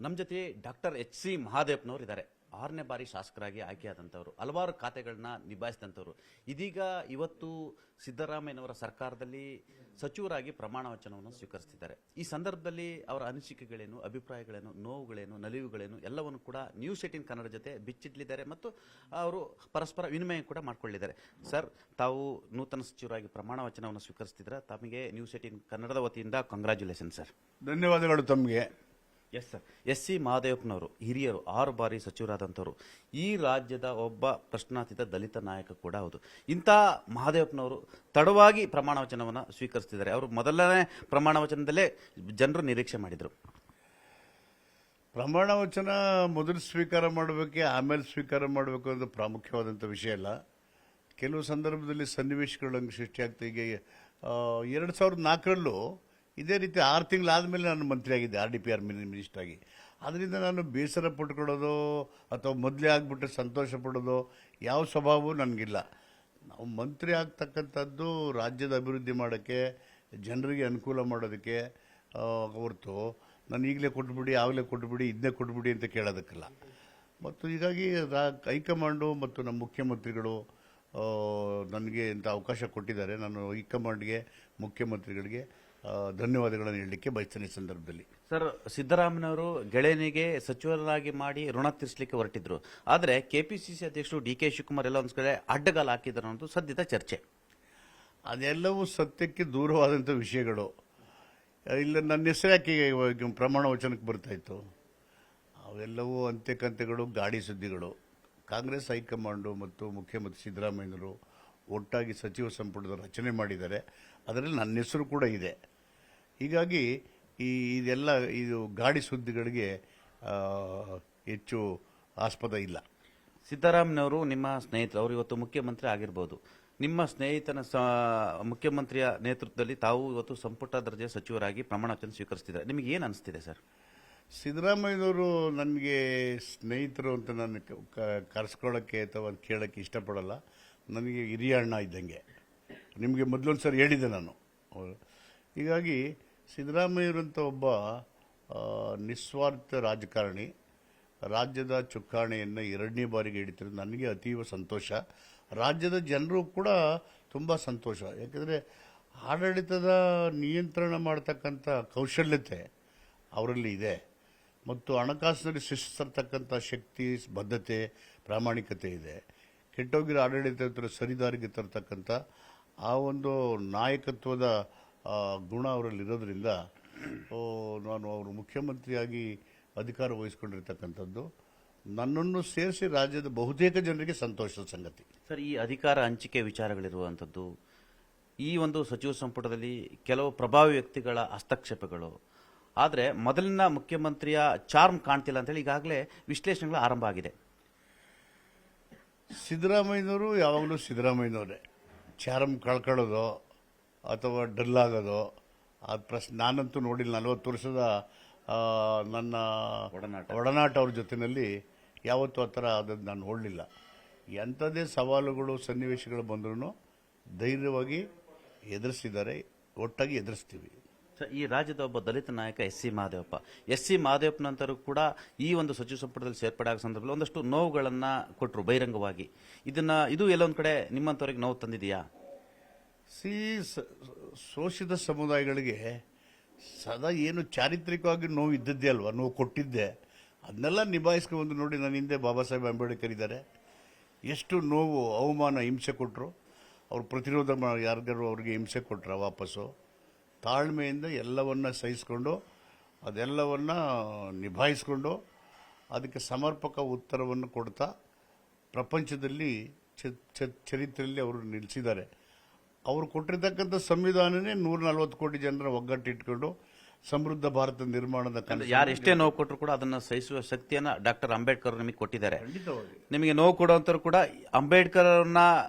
ನಮ್ಮ ಜೊತೆ ಡಾಕ್ಟರ್ ಎಚ್.ಸಿ. ಮಹಾದೇವಪ್ಪನವರು ಇದ್ದಾರೆ. 6ನೇ ಬಾರಿ ಶಾಸಕರಾಗಿ ಆಯ್ಕೆಯಾದಂಥವ್ರು, ಹಲವಾರು ಖಾತೆಗಳನ್ನ ನಿಭಾಯಿಸಿದಂಥವ್ರು. ಇದೀಗ ಇವತ್ತು ಸಿದ್ದರಾಮಯ್ಯನವರ ಸರ್ಕಾರದಲ್ಲಿ ಸಚಿವರಾಗಿ ಪ್ರಮಾಣ ವಚನವನ್ನು ಸ್ವೀಕರಿಸ್ತಿದ್ದಾರೆ. ಈ ಸಂದರ್ಭದಲ್ಲಿ ಅವರ ಅನಿಸಿಕೆಗಳೇನು, ಅಭಿಪ್ರಾಯಗಳೇನು, ನೋವುಗಳೇನು, ನಲಿವುಗಳೇನು ಎಲ್ಲವನ್ನು ಕೂಡ ನ್ಯೂಸ್ 18 ಕನ್ನಡ ಜೊತೆ ಬಿಚ್ಚಿಡ್ಲಿದ್ದಾರೆ ಮತ್ತು ಅವರು ಪರಸ್ಪರ ವಿನಿಮಯ ಕೂಡ ಮಾಡ್ಕೊಳ್ಳಿದ್ದಾರೆ. ಸರ್, ತಾವು ನೂತನ ಸಚಿವರಾಗಿ ಪ್ರಮಾಣ ವಚನವನ್ನು ಸ್ವೀಕರಿಸ್ತಿದ್ರೆ ತಮಗೆ ನ್ಯೂಸ್ 18 ಕನ್ನಡದ ವತಿಯಿಂದ ಕಂಗ್ರ್ಯಾಚುಲೇಷನ್ ಸರ್. ಧನ್ಯವಾದಗಳು ತಮಗೆ. Yes sir. ಎಸ್.ಸಿ. ಮಹಾದೇವಪ್ಪನವರು ಹಿರಿಯರು, 6 ಬಾರಿ ಸಚಿವರಾದಂಥವ್ರು, ಈ ರಾಜ್ಯದ ಒಬ್ಬ ಪ್ರಶ್ನಾತೀತ ದಲಿತ ನಾಯಕ ಕೂಡ ಹೌದು. ಇಂಥ ಮಹಾದೇವಪ್ಪನವರು ತಡವಾಗಿ ಪ್ರಮಾಣ ವಚನವನ್ನು ಸ್ವೀಕರಿಸ್ತಿದ್ದಾರೆ. ಅವರು ಮೊದಲನೇ ಪ್ರಮಾಣ ವಚನದಲ್ಲೇ ಜನರು ನಿರೀಕ್ಷೆ ಮಾಡಿದರು. ಪ್ರಮಾಣ ವಚನ ಮೊದಲು ಸ್ವೀಕಾರ ಮಾಡಬೇಕೆ ಆಮೇಲೆ ಸ್ವೀಕಾರ ಮಾಡಬೇಕು ಅನ್ನೋದು ಪ್ರಾಮುಖ್ಯವಾದಂಥ ವಿಷಯ ಅಲ್ಲ. ಕೆಲವು ಸಂದರ್ಭದಲ್ಲಿ ಸನ್ನಿವೇಶಗಳು ಹಂಗೆ ಸೃಷ್ಟಿಯಾಗ್ತದೆ. ಈಗ 2004ರಲ್ಲೂ ಇದೇ ರೀತಿ 6 ತಿಂಗಳಾದಮೇಲೆ ನಾನು ಮಂತ್ರಿ ಆಗಿದ್ದೆ, RDPR ಮಿನಿಸ್ಟರ್ ಆಗಿ. ಅದರಿಂದ ನಾನು ಬೇಸರ ಪಟ್ಕೊಳ್ಳೋದು ಅಥವಾ ಮೊದಲೇ ಆಗಿಬಿಟ್ಟು ಸಂತೋಷ ಪಡೋದು ಯಾವ ಸ್ವಭಾವವೂ ನನಗಿಲ್ಲ. ನಾವು ಮಂತ್ರಿ ಆಗ್ತಕ್ಕಂಥದ್ದು ರಾಜ್ಯದ ಅಭಿವೃದ್ಧಿ ಮಾಡೋಕ್ಕೆ, ಜನರಿಗೆ ಅನುಕೂಲ ಮಾಡೋದಕ್ಕೆ ಹೊರತು ನಾನು ಈಗಲೇ ಕೊಟ್ಬಿಡಿ, ಆಗಲೇ ಕೊಟ್ಬಿಡಿ, ಇದನ್ನೇ ಕೊಟ್ಬಿಡಿ ಅಂತ ಕೇಳೋದಕ್ಕಲ್ಲ. ಮತ್ತು ಹೀಗಾಗಿ ಹೈಕಮಾಂಡು ಮತ್ತು ನಮ್ಮ ಮುಖ್ಯಮಂತ್ರಿಗಳು ನನಗೆ ಇಂಥ ಅವಕಾಶ ಕೊಟ್ಟಿದ್ದಾರೆ. ನಾನು ಹೈಕಮಾಂಡ್ಗೆ, ಮುಖ್ಯಮಂತ್ರಿಗಳಿಗೆ ಧನ್ಯವಾದಗಳನ್ನು ಹೇಳಲಿಕ್ಕೆ ಬಯಸ್ತೇನೆ ಈ ಸಂದರ್ಭದಲ್ಲಿ. ಸರ್, ಸಿದ್ದರಾಮಯ್ಯನವರು ಗೆಳೆಯನಿಗೆ ಸಚಿವರಾಗಿ ಮಾಡಿ ಋಣ ತೀರಿಸಲಿಕ್ಕೆ ಹೊರಟಿದ್ರು. ಆದರೆ KPCC ಅಧ್ಯಕ್ಷರು DK ಶಿವಕುಮಾರ್ ಎಲ್ಲ ಒಂದು ಕಡೆ ಅಡ್ಡಗಾಲ ಹಾಕಿದ್ರು ಅನ್ನೋದು ಸದ್ಯದ ಚರ್ಚೆ. ಅದೆಲ್ಲವೂ ಸತ್ಯಕ್ಕೆ ದೂರವಾದಂಥ ವಿಷಯಗಳು. ಇಲ್ಲ, ನನ್ನ ಹೆಸರು ಯಾಕೆ ಪ್ರಮಾಣ ವಚನಕ್ಕೆ ಬರ್ತಾಯಿತ್ತು? ಅವೆಲ್ಲವೂ ಅಂತ್ಯಕಂತೆಗಳು, ಗಾಡಿ ಸುದ್ದಿಗಳು. ಕಾಂಗ್ರೆಸ್ ಹೈಕಮಾಂಡು ಮತ್ತು ಮುಖ್ಯಮಂತ್ರಿ ಸಿದ್ದರಾಮಯ್ಯನವರು ಒಟ್ಟಾಗಿ ಸಚಿವ ಸಂಪುಟದ ರಚನೆ ಮಾಡಿದ್ದಾರೆ. ಅದರಲ್ಲಿ ನನ್ನ ಹೆಸರು ಕೂಡ ಇದೆ. ಹೀಗಾಗಿ ಇದು ಗಾಡಿ ಸುದ್ದಿಗಳಿಗೆ ಹೆಚ್ಚು ಆಸ್ಪದ ಇಲ್ಲ. ಸಿದ್ದರಾಮಯ್ಯನವರು ನಿಮ್ಮ ಸ್ನೇಹಿತರು, ಅವರು ಇವತ್ತು ಮುಖ್ಯಮಂತ್ರಿ ಆಗಿರ್ಬೋದು. ನಿಮ್ಮ ಸ್ನೇಹಿತನ ಮುಖ್ಯಮಂತ್ರಿಯ ನೇತೃತ್ವದಲ್ಲಿ ತಾವು ಇವತ್ತು ಸಂಪುಟ ದರ್ಜೆಯ ಸಚಿವರಾಗಿ ಪ್ರಮಾಣ ವಚನ ಸ್ವೀಕರಿಸ್ತಿದ್ದಾರೆ. ನಿಮಗೆ ಏನು ಅನಿಸ್ತಿದೆ ಸರ್? ಸಿದ್ದರಾಮಯ್ಯನವರು ನನಗೆ ಸ್ನೇಹಿತರು ಅಂತ ನಾನು ಕರೆಸ್ಕೊಳ್ಳೋಕ್ಕೆ ಅಥವಾ ಕೇಳೋಕ್ಕೆ ಇಷ್ಟಪಡಲ್ಲ. ನನಗೆ ಹಿರಿಯ ಅಣ್ಣ ಇದ್ದಂಗೆ. ನಿಮಗೆ ಮೊದಲೊಂದು ಸರಿ ಹೇಳಿದ್ದೆ ನಾನು. ಹೀಗಾಗಿ ಸಿದ್ದರಾಮಯ್ಯರಂಥ ಒಬ್ಬ ನಿಸ್ವಾರ್ಥ ರಾಜಕಾರಣಿ ರಾಜ್ಯದ ಚುಕ್ಕಾಣಿಯನ್ನು 2ನೇ ಬಾರಿಗೆ ಹಿಡಿತಿರೋದು ನನಗೆ ಅತೀವ ಸಂತೋಷ. ರಾಜ್ಯದ ಜನರು ಕೂಡ ತುಂಬ ಸಂತೋಷ. ಯಾಕೆಂದರೆ ಆಡಳಿತದ ನಿಯಂತ್ರಣ ಮಾಡ್ತಕ್ಕಂಥ ಕೌಶಲ್ಯತೆ ಅವರಲ್ಲಿ ಇದೆ ಮತ್ತು ಹಣಕಾಸಿನಲ್ಲಿ ಶಿಸ್ತರ್ತಕ್ಕಂಥ ಶಕ್ತಿ, ಬದ್ಧತೆ, ಪ್ರಾಮಾಣಿಕತೆ ಇದೆ. ಕೆಟ್ಟೋಗಿರೋ ಆಡಳಿತ ಸರಿದಾರಿಗೆ ತರ್ತಕ್ಕಂಥ ಆ ಒಂದು ನಾಯಕತ್ವದ ಗುಣ ಅವರಲ್ಲಿರೋದ್ರಿಂದ ನಾನು ಅವರು ಮುಖ್ಯಮಂತ್ರಿಯಾಗಿ ಅಧಿಕಾರ ವಹಿಸ್ಕೊಂಡಿರ್ತಕ್ಕಂಥದ್ದು ನನ್ನನ್ನು ಸೇರಿಸಿ ರಾಜ್ಯದ ಬಹುತೇಕ ಜನರಿಗೆ ಸಂತೋಷದ ಸಂಗತಿ. ಸರ್, ಈ ಅಧಿಕಾರ ಹಂಚಿಕೆ ವಿಚಾರಗಳಿರುವಂಥದ್ದು, ಈ ಒಂದು ಸಚಿವ ಸಂಪುಟದಲ್ಲಿ ಕೆಲವು ಪ್ರಭಾವಿ ವ್ಯಕ್ತಿಗಳ ಹಸ್ತಕ್ಷೇಪಗಳು, ಆದರೆ ಮೊದಲಿನ ಮುಖ್ಯಮಂತ್ರಿಯ ಚಾರ್ಮ್ ಕಾಣ್ತಿಲ್ಲ ಅಂತೇಳಿ ಈಗಾಗಲೇ ವಿಶ್ಲೇಷಣೆಗಳು ಆರಂಭ ಆಗಿದೆ. ಸಿದ್ದರಾಮಯ್ಯನವರು ಯಾವಾಗಲೂ ಸಿದ್ದರಾಮಯ್ಯನವರೇ. ಚಾರ್ಮ್ ಕಳ್ಕೊಳ್ಳೋದು ಅಥವಾ ಡಲ್ ಆಗೋದು ಆ ಪ್ರಶ್ನೆ ನಾನಂತೂ ನೋಡಿಲ್ಲ. 40 ವರ್ಷದ ನನ್ನ ಒಡನಾಟ ಅವ್ರ ಜೊತೆಯಲ್ಲಿ ಯಾವತ್ತೂ ಆ ಥರ ಅದನ್ನು ನಾನು ನೋಡಲಿಲ್ಲ. ಎಂಥದೇ ಸವಾಲುಗಳು, ಸನ್ನಿವೇಶಗಳು ಬಂದ್ರೂ ಧೈರ್ಯವಾಗಿ ಎದುರಿಸಿದ್ದಾರೆ. ಒಟ್ಟಾಗಿ ಎದುರಿಸ್ತೀವಿ. ಈ ರಾಜ್ಯದ ಒಬ್ಬ ದಲಿತ ನಾಯಕ ಎಸ್.ಸಿ. ಮಹಾದೇವಪ್ಪ. ಎಸ್.ಸಿ. ಮಹಾದೇವಪ್ಪನಂತರೂ ಕೂಡ ಈ ಒಂದು ಸಚಿವ ಸಂಪುಟದಲ್ಲಿ ಸೇರ್ಪಡೆ ಆಗೋ ಸಂದರ್ಭದಲ್ಲಿ ಒಂದಷ್ಟು ನೋವುಗಳನ್ನು ಕೊಟ್ಟರು ಬಹಿರಂಗವಾಗಿ. ಇದು ಎಲ್ಲೊಂದು ಕಡೆ ನಿಮ್ಮಂಥವ್ರಿಗೆ ನೋವು ತಂದಿದೆಯಾ? ಶೋಷಿತ ಸಮುದಾಯಗಳಿಗೆ ಸದಾ ಏನು ಚಾರಿತ್ರಿಕವಾಗಿ ನೋವು ಇದ್ದದ್ದೇ ಅಲ್ವಾ, ನೋವು ಕೊಟ್ಟಿದ್ದೆ. ಅದನ್ನೆಲ್ಲ ನಿಭಾಯಿಸ್ಕೊಂಡು ನೋಡಿ. ನನ್ನ ಹಿಂದೆ ಬಾಬಾ ಸಾಹೇಬ್ ಅಂಬೇಡ್ಕರ್ ಇದ್ದಾರೆ. ಎಷ್ಟು ನೋವು, ಅವಮಾನ, ಹಿಂಸೆ ಕೊಟ್ಟರು. ಅವ್ರು ಪ್ರತಿರೋಧ ಯಾರಿಗಾರು ಅವ್ರಿಗೆ ಹಿಂಸೆ ಕೊಟ್ಟರೆ ವಾಪಸ್ಸು ತಾಳ್ಮೆಯಿಂದ ಎಲ್ಲವನ್ನ ಸಹಿಸಿಕೊಂಡು ಅದೆಲ್ಲವನ್ನ ನಿಭಾಯಿಸಿಕೊಂಡು ಅದಕ್ಕೆ ಸಮರ್ಪಕ ಉತ್ತರವನ್ನು ಕೊಡ್ತಾ ಪ್ರಪಂಚದಲ್ಲಿ ಚರಿತ್ರೆಯಲ್ಲಿ ಅವರು ನಿಲ್ಲಿಸಿದ್ದಾರೆ. ಅವರು ಕೊಟ್ಟಿರ್ತಕ್ಕಂಥ ಸಂವಿಧಾನನೇ 140 ಕೋಟಿ ಜನರ ಒಗ್ಗಟ್ಟಿಟ್ಕೊಂಡು ಸಮೃದ್ಧ ಭಾರತ ನಿರ್ಮಾಣದ ಕನಸು. ಯಾರು ಎಷ್ಟೇ ನೋವು ಕೊಟ್ಟರು ಕೂಡ ಅದನ್ನು ಸಹಿಸುವ ಶಕ್ತಿಯನ್ನು ಡಾಕ್ಟರ್ ಅಂಬೇಡ್ಕರ್ ನಿಮಗೆ ಕೊಟ್ಟಿದ್ದಾರೆ. ಖಂಡಿತವಾಗಿ ನಿಮಗೆ ನೋವು ಕೊಡುವಂಥವ್ರು ಕೂಡ ಅಂಬೇಡ್ಕರ್ ಅವ್ರನ್ನ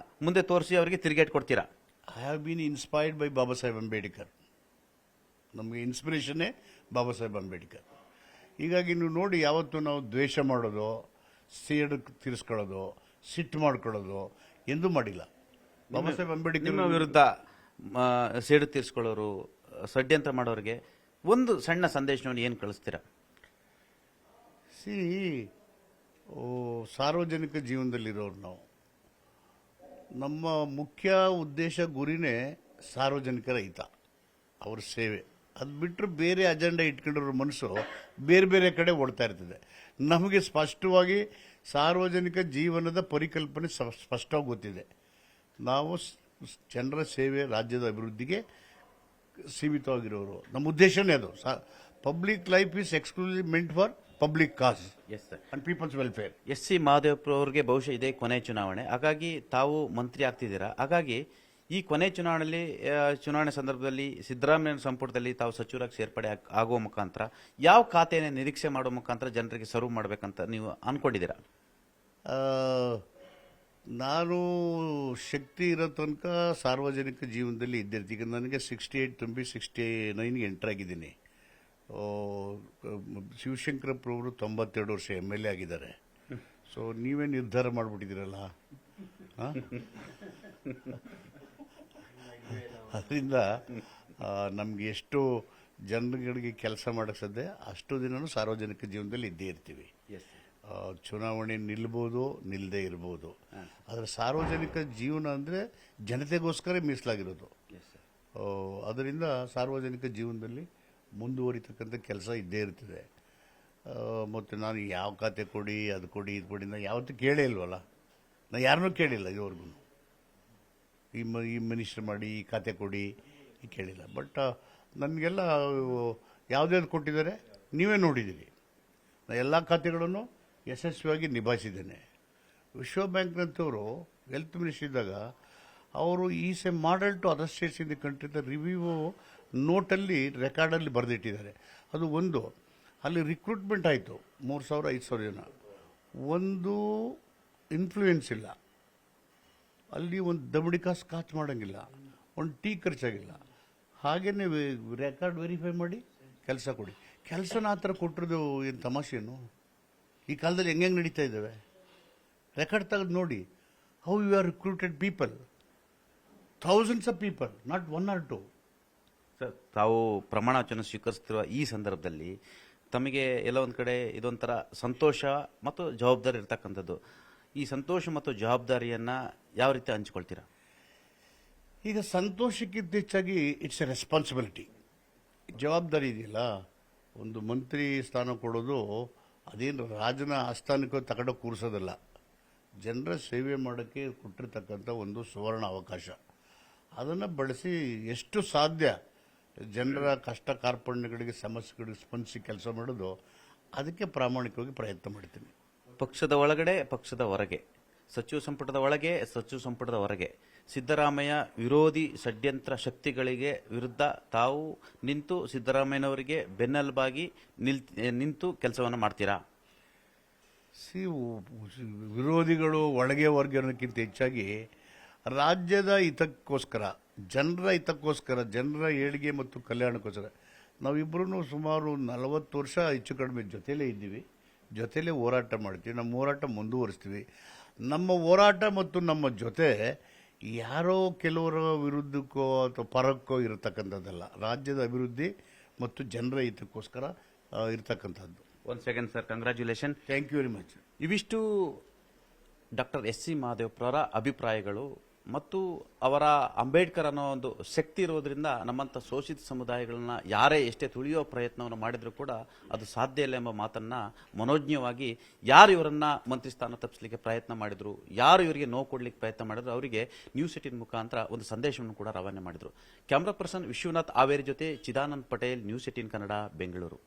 ಮುಂದೆ ತೋರಿಸಿ ಅವರಿಗೆ ತಿರುಗೇಟ್ ಕೊಡ್ತೀರಾ? I have been inspired by Baba Saheb Ambedkar. ನಮಗೆ ಇನ್ಸ್ಪಿರೇಷನ್ನೇ ಬಾಬಾ ಸಾಹೇಬ್ ಅಂಬೇಡ್ಕರ್. ಹೀಗಾಗಿ ನೀವು ನೋಡಿ, ಯಾವತ್ತೂ ನಾವು ದ್ವೇಷ ಮಾಡೋದು, ಸೇಡು ತೀರಿಸ್ಕೊಳ್ಳೋದು, ಸಿಟ್ಟು ಮಾಡ್ಕೊಳ್ಳೋದು ಎಂದೂ ಮಾಡಿಲ್ಲ. ಬಾಬಾ ಸಾಹೇಬ್ ಅಂಬೇಡ್ಕರ್ ನಿಮ್ಮ ವಿರುದ್ಧ ಸೇಡು ತೀರಿಸ್ಕೊಳ್ಳೋರು, ಷಡ್ಯಂತ್ರ ಮಾಡೋರಿಗೆ ಒಂದು ಸಣ್ಣ ಸಂದೇಶವನ್ನು ಏನು ಕಳಿಸ್ತೀರಾ? ಸಿ ಸಾರ್ವಜನಿಕ ಜೀವನದಲ್ಲಿರೋರು ನಾವು, ನಮ್ಮ ಮುಖ್ಯ ಉದ್ದೇಶ ಗುರಿನೇ ಸಾರ್ವಜನಿಕರ ಹಿತ, ಅವ್ರ ಸೇವೆ. ಅದು ಬಿಟ್ಟರೆ ಬೇರೆ ಅಜೆಂಡಾ ಇಟ್ಕೊಂಡಿರೋ ಮನಸ್ಸು ಬೇರೆ ಬೇರೆ ಕಡೆ ಓಡ್ತಾ ಇರ್ತದೆ. ನಮಗೆ ಸ್ಪಷ್ಟವಾಗಿ ಸಾರ್ವಜನಿಕ ಜೀವನದ ಪರಿಕಲ್ಪನೆ ಸ್ಪಷ್ಟವಾಗಿ ಗೊತ್ತಿದೆ. ನಾವು ಜನರ ಸೇವೆ, ರಾಜ್ಯದ ಅಭಿವೃದ್ಧಿಗೆ ಸೀಮಿತವಾಗಿರೋರು. ನಮ್ಮ ಉದ್ದೇಶನೇ ಅದು. Public life is exclusive meant for public cause yes sir. And people's welfare. SC. Mahadevappa ಅವರಿಗೆ ಬಹುಶಃ ಇದೇ ಕೊನೆ ಚುನಾವಣೆ, ಹಾಗಾಗಿ ತಾವು ಮಂತ್ರಿ ಆಗ್ತಿದ್ದೀರಾ. ಹಾಗಾಗಿ ಈ ಕೊನೆ ಚುನಾವಣೆ ಸಂದರ್ಭದಲ್ಲಿ ಸಿದ್ದರಾಮಯ್ಯ ಸಂಪುಟದಲ್ಲಿ ತಾವು ಸಚಿವರಾಗಿ ಸೇರ್ಪಡೆ ಆಗುವ ಮುಖಾಂತರ ಯಾವ ಖಾತೆಯನ್ನು ನಿರೀಕ್ಷೆ ಮಾಡುವ ಮುಖಾಂತರ ಜನರಿಗೆ ಸರ್ವ್ ಮಾಡಬೇಕಂತ ನೀವು ಅನ್ಕೊಂಡಿದ್ದೀರಾ? ನಾನು ಶಕ್ತಿ ಇರೋ ತನಕ ಸಾರ್ವಜನಿಕ ಜೀವನದಲ್ಲಿ ಇದ್ದಿರ್ತೀನಿ. ಈಗ ನನಗೆ 68 ತುಂಬಿ 69ಗೆ ಎಂಟರ್ ಆಗಿದ್ದೀನಿ. ಶಿವಶಂಕರಪ್ಪರವರು 92 ವರ್ಷ MLA ಆಗಿದ್ದಾರೆ. ಸೊ ನೀವೇ ನಿರ್ಧಾರ ಮಾಡಿಬಿಟ್ಟಿದ್ದೀರಲ್ಲ. ಅದರಿಂದ ನಮಗೆ ಎಷ್ಟು ಜನಗಳಿಗೆ ಕೆಲಸ ಮಾಡೋಕ್ಕೆ ಸಾಧ್ಯ ಅಷ್ಟು ದಿನವೂ ಸಾರ್ವಜನಿಕ ಜೀವನದಲ್ಲಿ ಇದ್ದೇ ಇರ್ತೀವಿ. ಚುನಾವಣೆ ನಿಲ್ಬೋದು, ನಿಲ್ಲದೆ ಇರ್ಬೋದು, ಆದರೆ ಸಾರ್ವಜನಿಕ ಜೀವನ ಅಂದರೆ ಜನತೆಗೋಸ್ಕರ ಮೀಸಲಾಗಿರೋದು. ಅದರಿಂದ ಸಾರ್ವಜನಿಕ ಜೀವನದಲ್ಲಿ ಮುಂದುವರಿತಕ್ಕಂಥ ಕೆಲಸ ಇದ್ದೇ ಇರ್ತದೆ. ಮತ್ತು ನಾನು ಯಾವ ಖಾತೆ ಕೊಡಿ, ಅದು ಕೊಡಿ, ಇದು ಕೊಡಿ, ನಾನು ಯಾವತ್ತೂ ಕೇಳೇ ಇಲ್ವಲ್ಲ. ನಾನು ಯಾರನ್ನೂ ಕೇಳಿಲ್ಲ ಇದುವರೆಗೂ. ಈ ಮಿನಿಸ್ಟರ್ ಮಾಡಿ, ಈ ಖಾತೆ ಕೊಡಿ ಕೇಳಿಲ್ಲ. ಬಟ್ ನನಗೆಲ್ಲ ಯಾವುದ್ಯಾವ್ದು ಕೊಟ್ಟಿದ್ದಾರೆ ನೀವೇ ನೋಡಿದ್ದೀರಿ. ನಾನು ಎಲ್ಲ ಖಾತೆಗಳನ್ನು ಯಶಸ್ವಿಯಾಗಿ ನಿಭಾಯಿಸಿದ್ದೇನೆ. ವಿಶ್ವ ಬ್ಯಾಂಕ್ನಂಥವರು ಹೆಲ್ತ್ ಮಿನಿಸ್ಟರ್ ಇದ್ದಾಗ ಅವರು is a model to other states in the country the review ನೋಟಲ್ಲಿ ರೆಕಾರ್ಡಲ್ಲಿ ಬರೆದಿಟ್ಟಿದ್ದಾರೆ. ಅದು ಒಂದು. ಅಲ್ಲಿ ರಿಕ್ರೂಟ್ಮೆಂಟ್ ಆಯಿತು 3,000-5,000 ಜನ. ಒಂದು ಇನ್ಫ್ಲೂಯೆನ್ಸ್ ಇಲ್ಲ ಅಲ್ಲಿ, ಒಂದು ದಬಡಿ ಕಾಸು ಖರ್ಚು ಮಾಡೋಂಗಿಲ್ಲ, ಒಂದು ಟೀ ಖರ್ಚಾಗಿಲ್ಲ. ಹಾಗೇನೆ ರೆಕಾರ್ಡ್ ವೆರಿಫೈ ಮಾಡಿ ಕೆಲಸ ಕೊಡಿ. ಕೆಲಸನ ಆ ಥರ ಕೊಟ್ಟಿರೋದು ಏನು ತಮಾಷೆನು? ಈ ಕಾಲದಲ್ಲಿ ಹೆಂಗೆ ನಡೀತಾ ಇದ್ದಾವೆ ರೆಕಾರ್ಡ್ ತೆಗೆದು ನೋಡಿ. How you are recruited people, thousands of people, not 1 or 2. Sir, ತಾವು ಪ್ರಮಾಣ ವಚನ ಸ್ವೀಕರಿಸುತ್ತಿರುವ ಈ ಸಂದರ್ಭದಲ್ಲಿ ತಮಗೆ ಎಲ್ಲ ಒಂದು ಕಡೆ ಇದೊಂಥರ ಸಂತೋಷ ಮತ್ತು ಜವಾಬ್ದಾರಿ ಇರ್ತಕ್ಕಂಥದ್ದು. ಈ ಸಂತೋಷ ಮತ್ತು ಜವಾಬ್ದಾರಿಯನ್ನು ಯಾವ ರೀತಿ ಹಂಚ್ಕೊಳ್ತೀರಾ? ಈಗ ಸಂತೋಷಕ್ಕಿಂತ ಹೆಚ್ಚಾಗಿ ಇಟ್ಸ್ ಎ ರೆಸ್ಪಾನ್ಸಿಬಿಲಿಟಿ. ಜವಾಬ್ದಾರಿ ಇದೆಯಲ್ಲ, ಒಂದು ಮಂತ್ರಿ ಸ್ಥಾನ ಕೊಡೋದು ಅದೇನು ರಾಜನ ಆಸ್ಥಾನಕ್ಕೆ ತಗೊಂಡು ಕೂರಿಸೋದಲ್ಲ. ಜನರ ಸೇವೆ ಮಾಡೋಕ್ಕೆ ಕೊಟ್ಟಿರ್ತಕ್ಕಂಥ ಒಂದು ಸುವರ್ಣ ಅವಕಾಶ. ಅದನ್ನು ಬಳಸಿ ಎಷ್ಟು ಸಾಧ್ಯ ಜನರ ಕಷ್ಟ ಕಾರ್ಪಣ್ಯಗಳಿಗೆ, ಸಮಸ್ಯೆಗಳಿಗೆ ಸ್ಪಂದಿಸಿ ಕೆಲಸ ಮಾಡೋದು, ಅದಕ್ಕೆ ಪ್ರಾಮಾಣಿಕವಾಗಿ ಪ್ರಯತ್ನ ಮಾಡ್ತೀನಿ. ಪಕ್ಷದ ಒಳಗಡೆ, ಪಕ್ಷದ ಹೊರಗೆ, ಸಚಿವ ಸಂಪುಟದ ಒಳಗೆ, ಸಚಿವ ಸಂಪುಟದ ಹೊರಗೆ ಸಿದ್ದರಾಮಯ್ಯ ವಿರೋಧಿ ಷಡ್ಯಂತ್ರ ಶಕ್ತಿಗಳಿಗೆ ವಿರುದ್ಧ ತಾವು ನಿಂತು ಸಿದ್ದರಾಮಯ್ಯನವರಿಗೆ ಬೆನ್ನೆಲುಬಾಗಿ ನಿಂತು ಕೆಲಸವನ್ನು ಮಾಡ್ತೀರಾ? ವಿರೋಧಿಗಳು ಒಳಗೆ ಹೊರಗೆ ಅನ್ನೋಕ್ಕಿಂತ ಹೆಚ್ಚಾಗಿ ರಾಜ್ಯದ ಹಿತಕ್ಕೋಸ್ಕರ, ಜನರ ಹಿತಕ್ಕೋಸ್ಕರ, ಜನರ ಏಳಿಗೆ ಮತ್ತು ಕಲ್ಯಾಣಕ್ಕೋಸ್ಕರ ನಾವಿಬ್ಬರೂ ಸುಮಾರು 40 ವರ್ಷ ಹೆಚ್ಚು ಕಡಿಮೆ ಜೊತೆಲೇ ಇದ್ದೀವಿ, ಜೊತೆಲೇ ಹೋರಾಟ ಮಾಡ್ತೀವಿ. ನಮ್ಮ ಹೋರಾಟ ಮುಂದುವರಿಸ್ತೀವಿ. ನಮ್ಮ ಹೋರಾಟ ಮತ್ತು ನಮ್ಮ ಜೊತೆ ಯಾರೋ ಕೆಲವರ ವಿರುದ್ಧಕ್ಕೋ ಅಥವಾ ಪರಕ್ಕೋ ಇರತಕ್ಕಂಥದ್ದಲ್ಲ. ರಾಜ್ಯದ ಅಭಿವೃದ್ಧಿ ಮತ್ತು ಜನರ ಹಿತಕ್ಕೋಸ್ಕರ ಇರತಕ್ಕಂಥದ್ದು. 1 second sir, congratulation. Thank you very much. ಇವಿಷ್ಟು ಡಾಕ್ಟರ್ ಎಸ್.ಸಿ. ಮಹದೇವಪ್ಪರವರ ಅಭಿಪ್ರಾಯಗಳು. ಮತ್ತು ಅವರ ಅಂಬೇಡ್ಕರ್ ಅನ್ನೋ ಒಂದು ಶಕ್ತಿ ಇರೋದ್ರಿಂದ ನಮ್ಮಂಥ ಶೋಷಿತ ಸಮುದಾಯಗಳನ್ನ ಯಾರೇ ಎಷ್ಟೇ ತುಳಿಯೋ ಪ್ರಯತ್ನವನ್ನು ಮಾಡಿದರೂ ಕೂಡ ಅದು ಸಾಧ್ಯ ಇಲ್ಲ ಎಂಬ ಮಾತನ್ನು ಮನೋಜ್ಞವಾಗಿ ಯಾರು ಇವರನ್ನ ಮಂತ್ರಿ ಸ್ಥಾನ ತಪ್ಪಿಸಲಿಕ್ಕೆ ಪ್ರಯತ್ನ ಮಾಡಿದ್ರು, ಯಾರು ಇವರಿಗೆ ನೋವು ಕೊಡಲಿಕ್ಕೆ ಪ್ರಯತ್ನ ಮಾಡಿದ್ರು, ಅವರಿಗೆ ನ್ಯೂಸ್ 18 ಮುಖಾಂತರ ಒಂದು ಸಂದೇಶವನ್ನು ಕೂಡ ರವಾನೆ ಮಾಡಿದರು. ಕ್ಯಾಮ್ರಾ ಪರ್ಸನ್ ವಿಶ್ವನಾಥ್ ಆವೇರಿ ಜೊತೆ ಚಿದಾನಂದ್ ಪಟೇಲ್, ನ್ಯೂಸ್ 18 ಕನ್ನಡ, ಬೆಂಗಳೂರು.